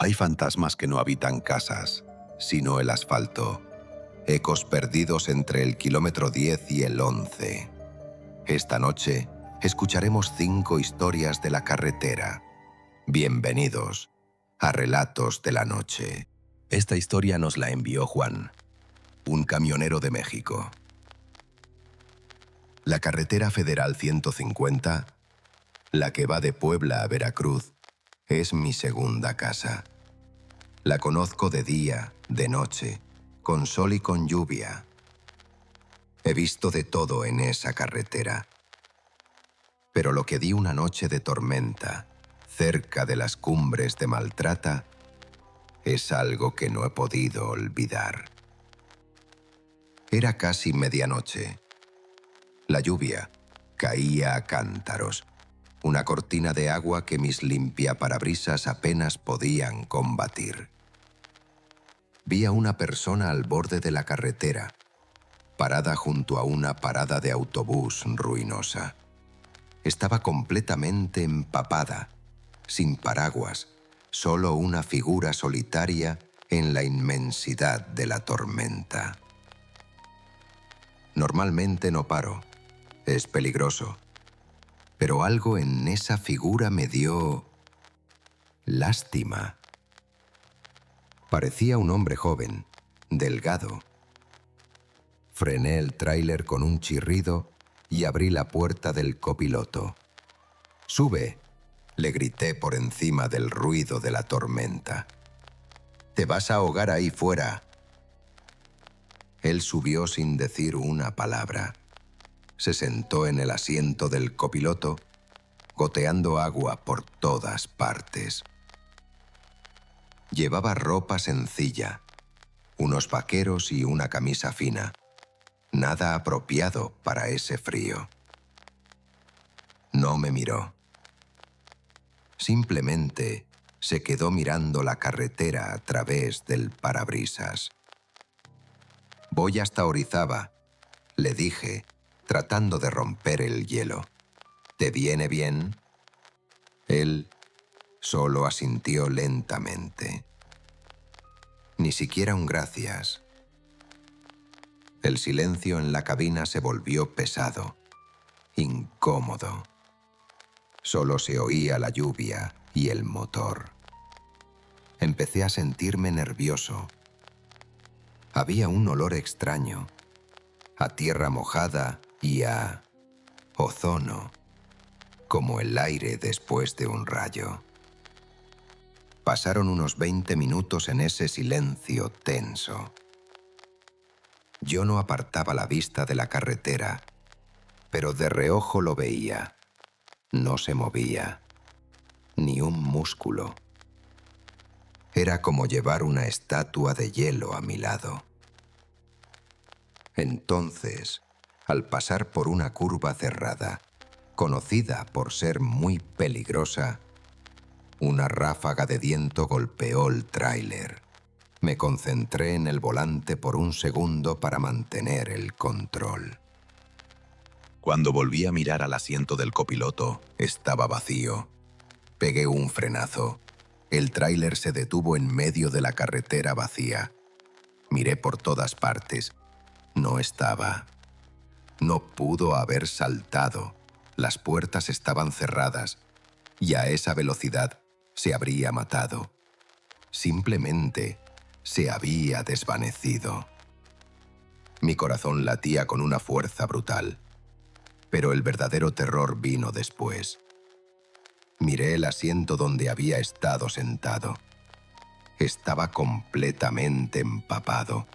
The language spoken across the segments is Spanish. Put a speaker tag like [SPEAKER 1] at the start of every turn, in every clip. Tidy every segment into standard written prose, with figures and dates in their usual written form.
[SPEAKER 1] Hay fantasmas que no habitan casas, sino el asfalto. Ecos perdidos entre el kilómetro 10 y el 11. Esta noche escucharemos 5 historias de la carretera. Bienvenidos a Relatos de la Noche. Esta historia nos la envió Juan, un camionero de México. La carretera federal 150, la que va de Puebla a Veracruz, es mi segunda casa. La conozco de día, de noche, con sol y con lluvia. He visto de todo en esa carretera. Pero lo que vi una noche de tormenta, cerca de las cumbres de Maltrata, es algo que no he podido olvidar. Era casi medianoche. La lluvia caía a cántaros, una cortina de agua que mis limpiaparabrisas apenas podían combatir. Vi a una persona al borde de la carretera, parada junto a una parada de autobús ruinosa. Estaba completamente empapada, sin paraguas, solo una figura solitaria en la inmensidad de la tormenta. Normalmente no paro, es peligroso, pero algo en esa figura me dio lástima. Parecía un hombre joven, delgado. Frené el tráiler con un chirrido y abrí la puerta del copiloto. «¡Sube!», le grité por encima del ruido de la tormenta. «¡Te vas a ahogar ahí fuera!». Él subió sin decir una palabra. Se sentó en el asiento del copiloto, goteando agua por todas partes. Llevaba ropa sencilla, unos vaqueros y una camisa fina. Nada apropiado para ese frío. No me miró. Simplemente se quedó mirando la carretera a través del parabrisas. «Voy hasta Orizaba», le dije, tratando de romper el hielo. «¿Te viene bien?». Él solo asintió lentamente. Ni siquiera un gracias. El silencio en la cabina se volvió pesado, incómodo. Solo se oía la lluvia y el motor. Empecé a sentirme nervioso. Había un olor extraño, a tierra mojada y a ozono, como el aire después de un rayo. Pasaron unos 20 minutos en ese silencio tenso. Yo no apartaba la vista de la carretera, pero de reojo lo veía. No se movía, ni un músculo. Era como llevar una estatua de hielo a mi lado. Entonces, al pasar por una curva cerrada, conocida por ser muy peligrosa, una ráfaga de viento golpeó el tráiler. Me concentré en el volante por un segundo para mantener el control. Cuando volví a mirar al asiento del copiloto, estaba vacío. Pegué un frenazo. El tráiler se detuvo en medio de la carretera vacía. Miré por todas partes. No estaba. No pudo haber saltado. Las puertas estaban cerradas y a esa velocidad se habría matado. Simplemente se había desvanecido. Mi corazón latía con una fuerza brutal, pero el verdadero terror vino después. Miré el asiento donde había estado sentado. Estaba completamente empapado.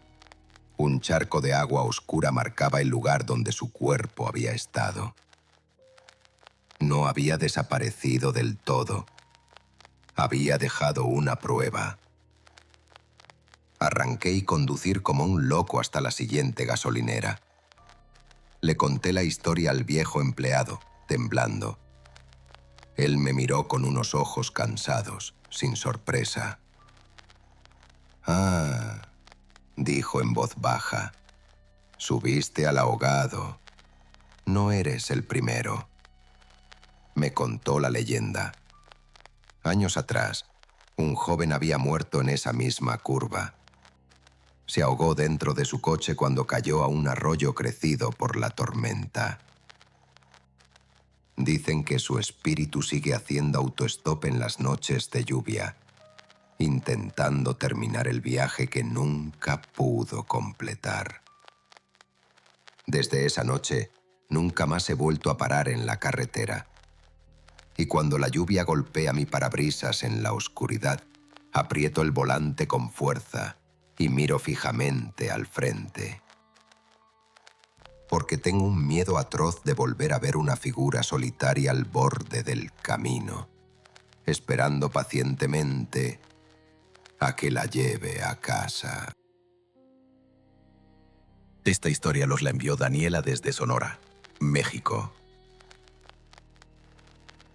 [SPEAKER 1] Un charco de agua oscura marcaba el lugar donde su cuerpo había estado. No había desaparecido del todo. Había dejado una prueba. Arranqué y conducir como un loco hasta la siguiente gasolinera. Le conté la historia al viejo empleado, temblando. Él me miró con unos ojos cansados, sin sorpresa. «Ah», dijo en voz baja, «subiste al ahogado. No eres el primero». Me contó la leyenda. Años atrás, Un joven había muerto en esa misma curva. Se ahogó dentro de su coche cuando cayó a un arroyo crecido por la tormenta. Dicen que su espíritu sigue haciendo autostop en las noches de lluvia, intentando terminar el viaje que nunca pudo completar. Desde esa noche, nunca más he vuelto a parar en la carretera. Y cuando la lluvia golpea mi parabrisas en la oscuridad, aprieto el volante con fuerza y miro fijamente al frente. Porque tengo un miedo atroz de volver a ver una figura solitaria al borde del camino, esperando pacientemente a que la lleve a casa.
[SPEAKER 2] Esta historia nos la envió Daniela desde Sonora, México.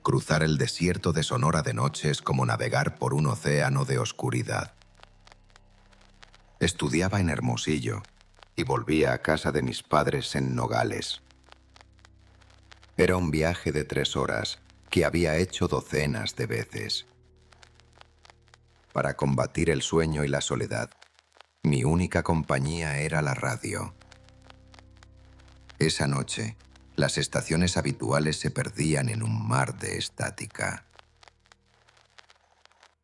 [SPEAKER 1] Cruzar el desierto de Sonora de noche es como navegar por un océano de oscuridad. Estudiaba en Hermosillo y volvía a casa de mis padres en Nogales. Era un viaje de 3 horas que había hecho docenas de veces. Para combatir el sueño y la soledad, mi única compañía era la radio. Esa noche, las estaciones habituales se perdían en un mar de estática.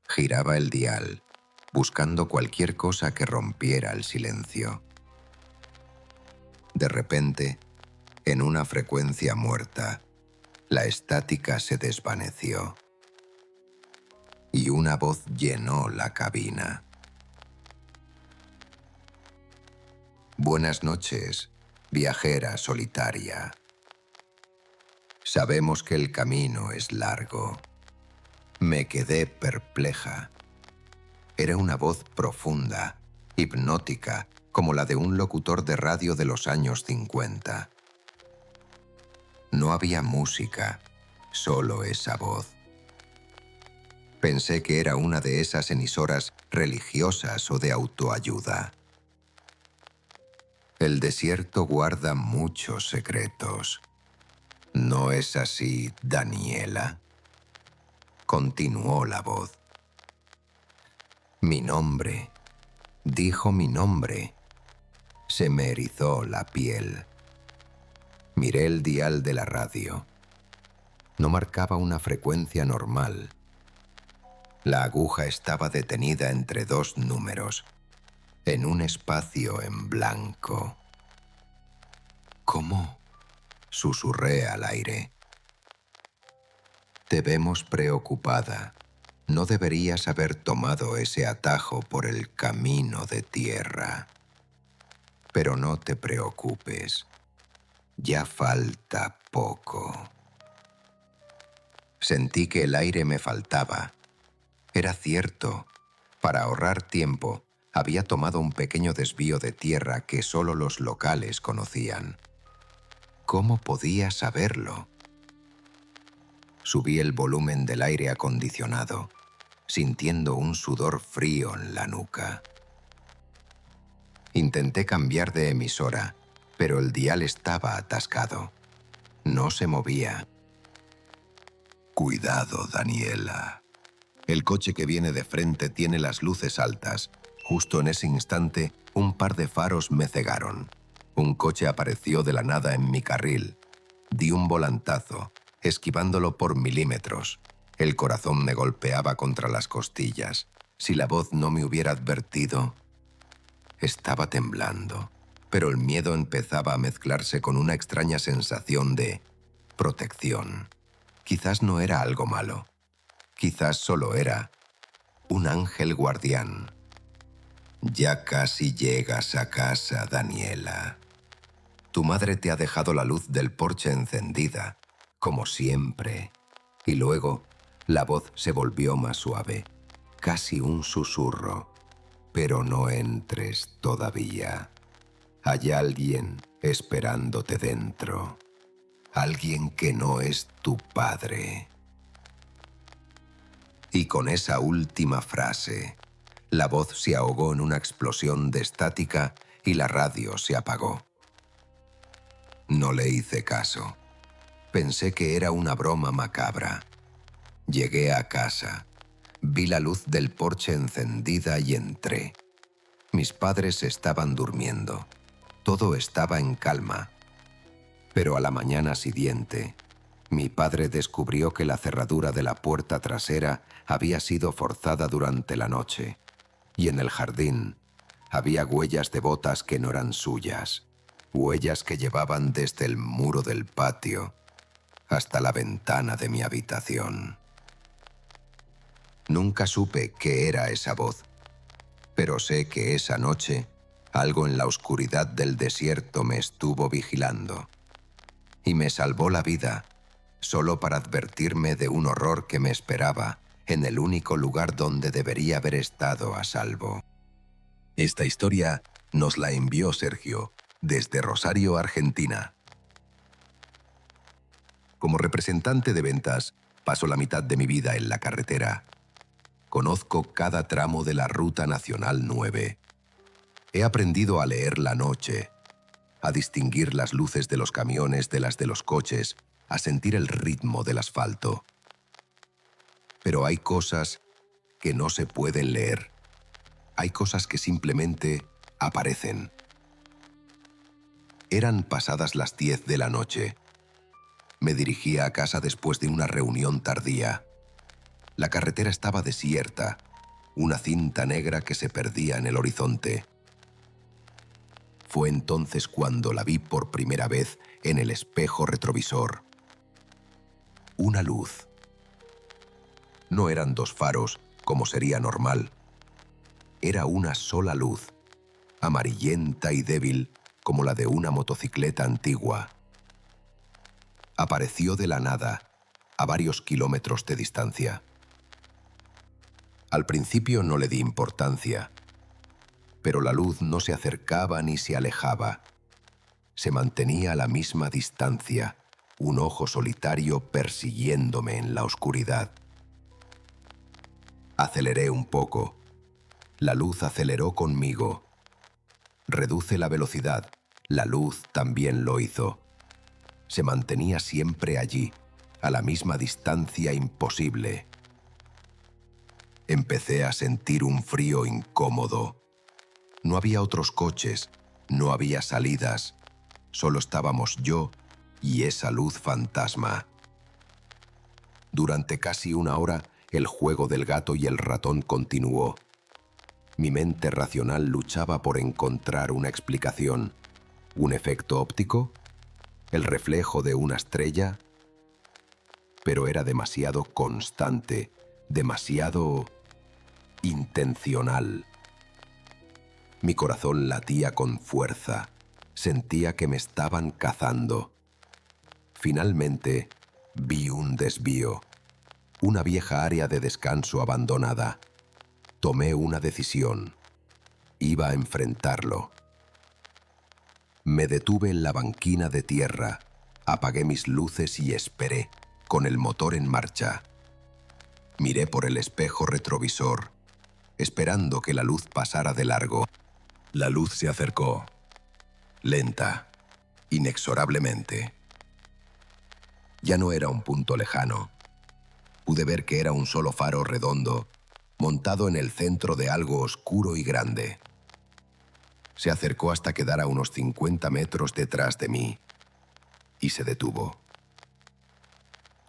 [SPEAKER 1] Giraba el dial, buscando cualquier cosa que rompiera el silencio. De repente, en una frecuencia muerta, la estática se desvaneció y una voz llenó la cabina. Buenas noches, viajera solitaria. Sabemos que el camino es largo. Me quedé perpleja. Era una voz profunda, hipnótica, como la de un locutor de radio de los años 50. No había música, solo esa voz. Pensé que era una de esas emisoras religiosas o de autoayuda. El desierto guarda muchos secretos. ¿No es así, Daniela? Continuó la voz. Mi nombre. Dijo mi nombre. Se me erizó la piel. Miré el dial de la radio. No marcaba una frecuencia normal. La aguja estaba detenida entre 2 números, en un espacio en blanco. ¿Cómo? Susurré al aire. Te vemos preocupada. No deberías haber tomado ese atajo por el camino de tierra. Pero no te preocupes. Ya falta poco. Sentí que el aire me faltaba. Era cierto. Para ahorrar tiempo, había tomado un pequeño desvío de tierra que solo los locales conocían. ¿Cómo podía saberlo? Subí el volumen del aire acondicionado, sintiendo un sudor frío en la nuca. Intenté cambiar de emisora, pero el dial estaba atascado. No se movía. Cuidado, Daniela. El coche que viene de frente tiene las luces altas. Justo en ese instante, un par de faros me cegaron. Un coche apareció de la nada en mi carril. Di un volantazo, esquivándolo por milímetros. El corazón me golpeaba contra las costillas. Si la voz no me hubiera advertido... Estaba temblando, pero el miedo empezaba a mezclarse con una extraña sensación de protección. Quizás no era algo malo. Quizás solo era un ángel guardián. Ya casi llegas a casa, Daniela. Tu madre te ha dejado la luz del porche encendida, como siempre. Y luego, la voz se volvió más suave, casi un susurro. Pero no entres todavía. Hay alguien esperándote dentro. Alguien que no es tu padre. Y con esa última frase, la voz se ahogó en una explosión de estática y la radio se apagó. No le hice caso. Pensé que era una broma macabra. Llegué a casa. Vi la luz del porche encendida y entré. Mis padres estaban durmiendo. Todo estaba en calma. Pero a la mañana siguiente, mi padre descubrió que la cerradura de la puerta trasera había sido forzada durante la noche, y en el jardín había huellas de botas que no eran suyas, huellas que llevaban desde el muro del patio hasta la ventana de mi habitación. Nunca supe qué era esa voz, pero sé que esa noche algo en la oscuridad del desierto me estuvo vigilando y me salvó la vida solo para advertirme de un horror que me esperaba en el único lugar donde debería haber estado a salvo.
[SPEAKER 2] Esta historia nos la envió Sergio, desde Rosario, Argentina. Como representante de ventas, paso la mitad de mi vida en la carretera. Conozco cada tramo de la Ruta Nacional 9. He aprendido a leer la noche, a distinguir las luces de los camiones de las de los coches, a sentir el ritmo del asfalto. Pero hay cosas que no se pueden leer. Hay cosas que simplemente aparecen. Eran pasadas las 10 de la noche. Me dirigía a casa después de una reunión tardía. La carretera estaba desierta, una cinta negra que se perdía en el horizonte. Fue entonces cuando la vi por primera vez en el espejo retrovisor. Una luz. No eran dos faros, como sería normal. Era una sola luz, amarillenta y débil como la de una motocicleta antigua. Apareció de la nada, a varios kilómetros de distancia. Al principio no le di importancia, pero la luz no se acercaba ni se alejaba. Se mantenía a la misma distancia, un ojo solitario persiguiéndome en la oscuridad. Aceleré un poco. La luz aceleró conmigo. Reduce la velocidad. La luz también lo hizo. Se mantenía siempre allí, a la misma distancia imposible. Empecé a sentir un frío incómodo. No había otros coches, no había salidas. Solo estábamos yo y esa luz fantasma. Durante casi una hora, el juego del gato y el ratón continuó. Mi mente racional luchaba por encontrar una explicación. ¿Un efecto óptico? ¿El reflejo de una estrella? Pero era demasiado constante, demasiado intencional. Mi corazón latía con fuerza. Sentía que me estaban cazando. Finalmente, vi un desvío. Una vieja área de descanso abandonada. Tomé una decisión. Iba a enfrentarlo. Me detuve en la banquina de tierra, apagué mis luces y esperé, con el motor en marcha. Miré por el espejo retrovisor, esperando que la luz pasara de largo. La luz se acercó, lenta, inexorablemente. Ya no era un punto lejano. Pude ver que era un solo faro redondo, montado en el centro de algo oscuro y grande. Se acercó hasta quedar a unos 50 metros detrás de mí y se detuvo.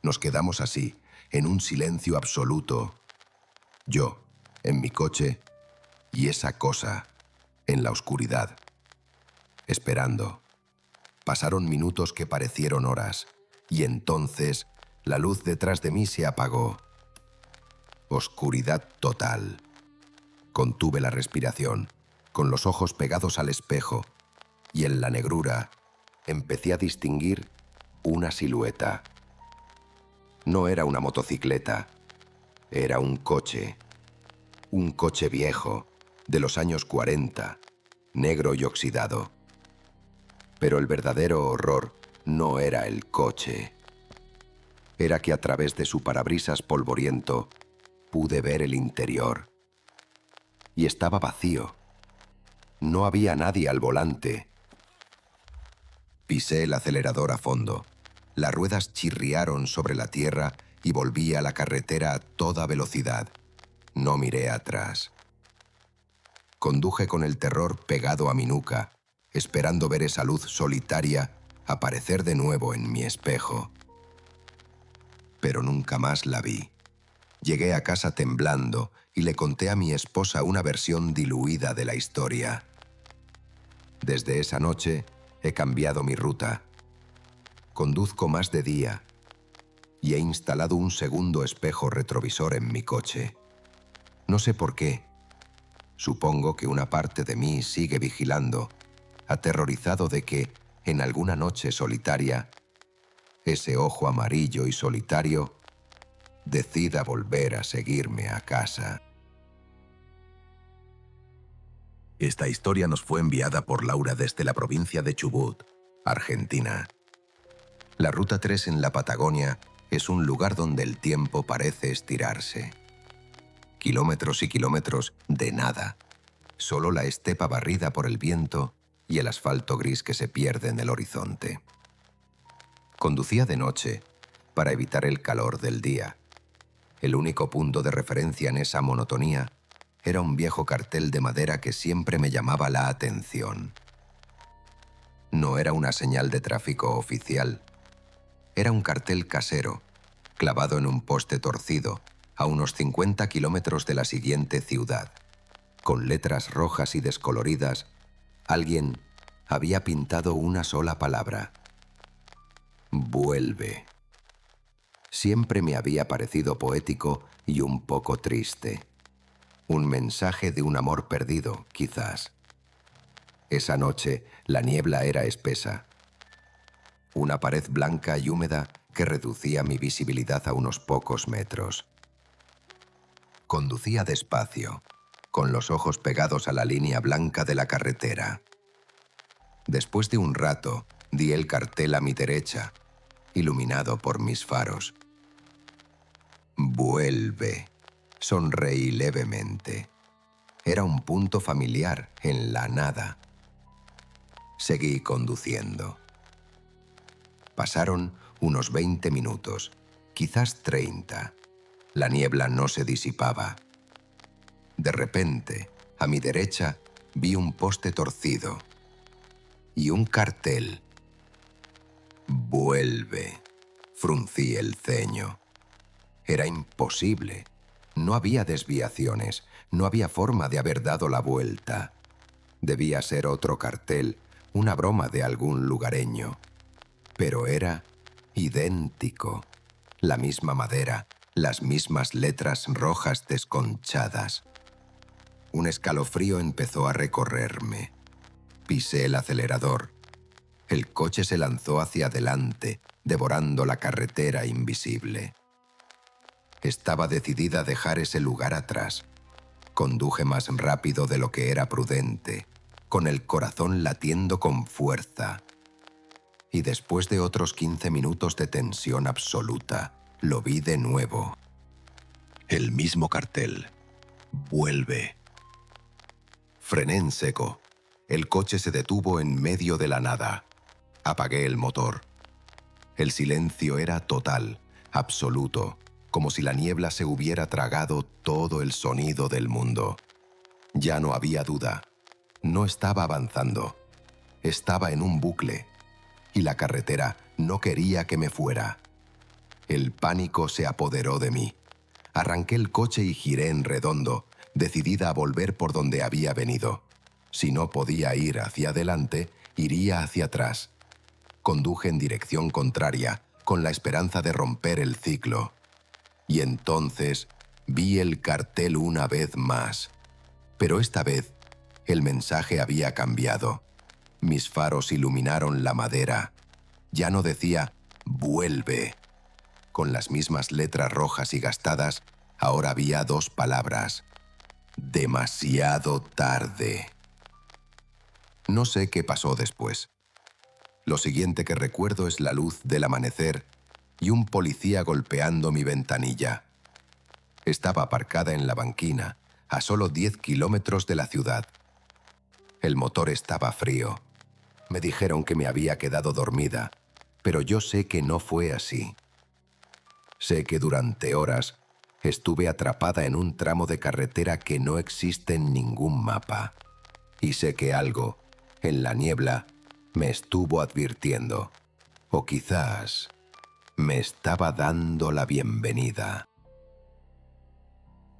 [SPEAKER 2] Nos quedamos así, en un silencio absoluto. Yo, en mi coche, y esa cosa, en la oscuridad, esperando. Pasaron minutos que parecieron horas, y entonces la luz detrás de mí se apagó. Oscuridad total. Contuve la respiración, con los ojos pegados al espejo, y en la negrura empecé a distinguir una silueta. No era una motocicleta, era un coche viejo, de los años 40, negro y oxidado. Pero el verdadero horror no era el coche. Era que a través de su parabrisas polvoriento pude ver el interior. Y estaba vacío. No había nadie al volante. Pisé el acelerador a fondo. Las ruedas chirriaron sobre la tierra y volví a la carretera a toda velocidad.
[SPEAKER 1] no miré atrás. Conduje con el terror pegado a mi nuca, esperando ver esa luz solitaria aparecer de nuevo en mi espejo. Pero nunca más la vi. Llegué a casa temblando y le conté a mi esposa una versión diluida de la historia. Desde esa noche he cambiado mi ruta. Conduzco más de día y he instalado un segundo espejo retrovisor en mi coche. No sé por qué. Supongo que una parte de mí sigue vigilando, aterrorizado de que, en alguna noche solitaria, ese ojo amarillo y solitario decida volver a seguirme a casa.
[SPEAKER 2] Esta historia nos fue enviada por Laura desde la provincia de Chubut, Argentina.
[SPEAKER 1] La Ruta 3 en la Patagonia es un lugar donde el tiempo parece estirarse. Kilómetros y kilómetros de nada. Solo la estepa barrida por el viento y el asfalto gris que se pierde en el horizonte. Conducía de noche para evitar el calor del día. El único punto de referencia en esa monotonía era un viejo cartel de madera que siempre me llamaba la atención. No era una señal de tráfico oficial. Era un cartel casero, clavado en un poste torcido, a unos 50 kilómetros de la siguiente ciudad. Con letras rojas y descoloridas, alguien había pintado una sola palabra: vuelve. Siempre me había parecido poético y un poco triste. Un mensaje de un amor perdido, quizás. Esa noche la niebla era espesa. Una pared blanca y húmeda que reducía mi visibilidad a unos pocos metros. Conducía despacio, con los ojos pegados a la línea blanca de la carretera. Después de un rato, di el cartel a mi derecha, iluminado por mis faros. Vuelve. Sonreí levemente. Era un punto familiar en la nada. Seguí conduciendo. Pasaron unos 20 minutos, quizás 30. La niebla no se disipaba. De repente, a mi derecha, vi un poste torcido y un cartel. Vuelve. Fruncí el ceño. Era imposible. No había desviaciones, no había forma de haber dado la vuelta. Debía ser otro cartel, una broma de algún lugareño. Pero era idéntico. La misma madera, las mismas letras rojas desconchadas. Un escalofrío empezó a recorrerme. Pisé el acelerador. El coche se lanzó hacia adelante, devorando la carretera invisible. Estaba decidida a dejar ese lugar atrás. Conduje más rápido de lo que era prudente, con el corazón latiendo con fuerza. Y después de otros 15 minutos de tensión absoluta, lo vi de nuevo.
[SPEAKER 2] El mismo cartel. Vuelve. Frené en seco. El coche se detuvo en medio de la nada. Apagué el motor. El silencio era total, absoluto, como si la niebla se hubiera tragado todo el sonido del mundo. Ya no había duda. No estaba avanzando. Estaba en un bucle. Y la carretera no quería que me fuera. El pánico se apoderó de mí. Arranqué el coche y giré en redondo, decidida a volver por donde había venido. Si no podía ir hacia adelante, iría hacia atrás. Conduje en dirección contraria, con la esperanza de romper el ciclo. Y entonces vi el cartel una vez más. Pero esta vez, el mensaje había cambiado. Mis faros iluminaron la madera. Ya no decía «vuelve». Con las mismas letras rojas y gastadas, ahora había dos palabras: demasiado tarde. No sé qué pasó después. Lo siguiente que recuerdo es la luz del amanecer y un policía golpeando mi ventanilla. Estaba aparcada en la banquina, a solo 10 kilómetros de la ciudad. El motor estaba frío. Me dijeron que me había quedado dormida, pero yo sé que no fue así. Sé que durante horas Estuve atrapada en un tramo de carretera que no existe en ningún mapa. Y sé que algo, en la niebla, me estuvo advirtiendo. O quizás me estaba dando la bienvenida.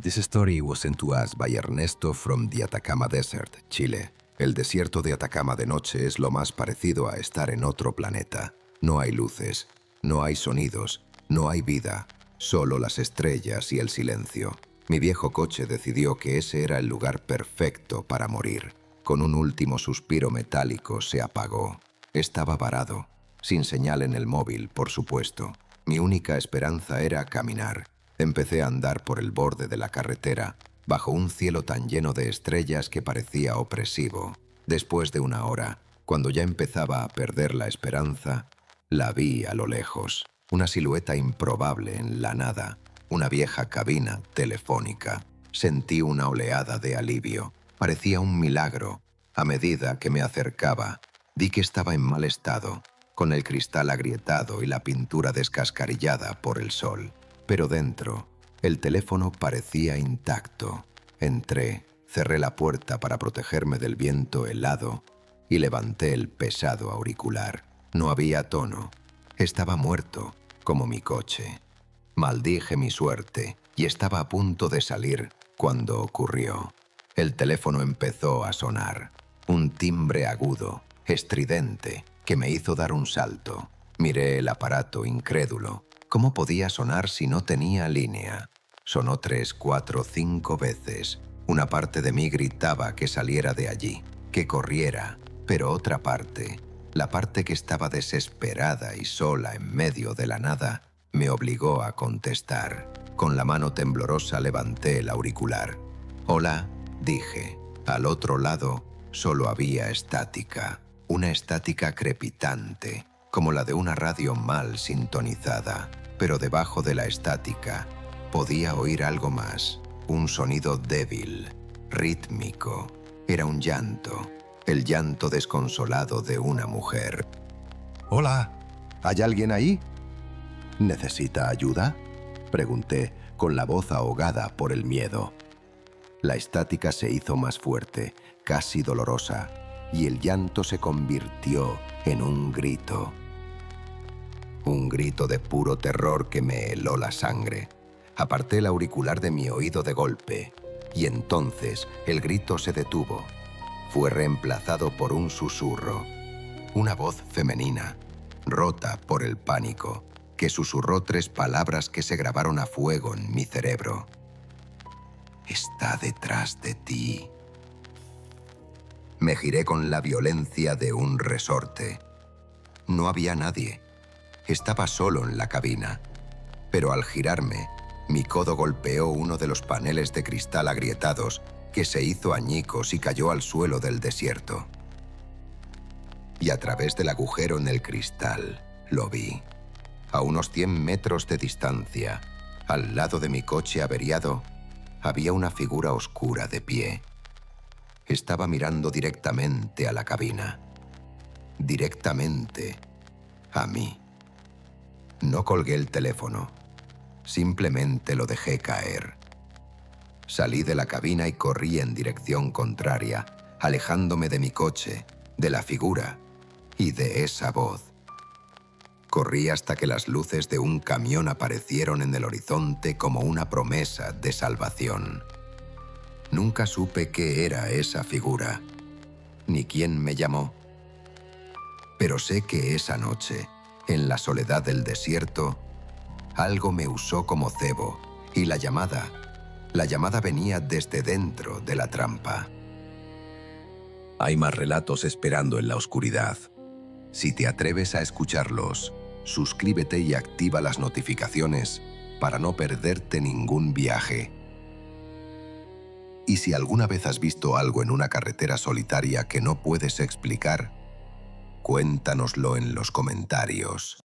[SPEAKER 2] This story was sent to us by Ernesto from the Atacama Desert, Chile. El desierto de Atacama de noche es lo más parecido a estar en otro planeta. No hay luces, no hay sonidos, no hay vida, solo las estrellas y el silencio. Mi viejo coche decidió que ese era el lugar perfecto para morir. Con un último suspiro metálico se apagó. Estaba varado, sin señal en el móvil, por supuesto. Mi única esperanza era caminar. Empecé a andar por el borde de la carretera, bajo un cielo tan lleno de estrellas que parecía opresivo. Después de una hora, cuando ya empezaba a perder la esperanza, la vi a lo lejos. Una silueta improbable en la nada, una vieja cabina telefónica. Sentí una oleada de alivio. Parecía un milagro. A medida que me acercaba, vi que estaba en mal estado, con el cristal agrietado y la pintura descascarillada por el sol. Pero dentro, el teléfono parecía intacto. Entré, cerré la puerta para protegerme del viento helado y levanté el pesado auricular. No había tono. Estaba muerto, como mi coche. Maldije mi suerte y estaba a punto de salir cuando ocurrió. El teléfono empezó a sonar. Un timbre agudo, estridente, que me hizo dar un salto. Miré el aparato incrédulo. ¿Cómo podía sonar si no tenía línea? Sonó 3, 4, 5 veces. Una parte de mí gritaba que saliera de allí, que corriera, pero otra parte, la parte que estaba desesperada y sola en medio de la nada, me obligó a contestar. Con la mano temblorosa levanté el auricular. «Hola», dije. Al otro lado solo había estática, una estática crepitante, como la de una radio mal sintonizada. Pero debajo de la estática podía oír algo más, un sonido débil, rítmico. Era un llanto, el llanto desconsolado de una mujer. «Hola, ¿hay alguien ahí?» «¿Necesita ayuda?», pregunté, con la voz ahogada por el miedo. La estática se hizo más fuerte, casi dolorosa, y el llanto se convirtió en un grito. Un grito de puro terror que me heló la sangre. Aparté el auricular de mi oído de golpe, y entonces el grito se detuvo. Fue reemplazado por un susurro. Una voz femenina, rota por el pánico, que susurró 3 palabras que se grabaron a fuego en mi cerebro. «Está detrás de ti». Me giré con la violencia de un resorte. No había nadie. Estaba solo en la cabina. Pero al girarme, mi codo golpeó uno de los paneles de cristal agrietados que se hizo añicos y cayó al suelo del desierto. Y a través del agujero en el cristal, lo vi. A unos 100 metros de distancia, al lado de mi coche averiado, había una figura oscura de pie. Estaba mirando directamente a la cabina. Directamente a mí. No colgué el teléfono. Simplemente lo dejé caer. Salí de la cabina y corrí en dirección contraria, alejándome de mi coche, de la figura y de esa voz. Corrí hasta que las luces de un camión aparecieron en el horizonte como una promesa de salvación. Nunca supe qué era esa figura, ni quién me llamó. Pero sé que esa noche, en la soledad del desierto, algo me usó como cebo, y la llamada venía desde dentro de la trampa. Hay más relatos esperando en la oscuridad. Si te atreves a escucharlos, suscríbete y activa las notificaciones para no perderte ningún viaje. Y si alguna vez has visto algo en una carretera solitaria que no puedes explicar, cuéntanoslo en los comentarios.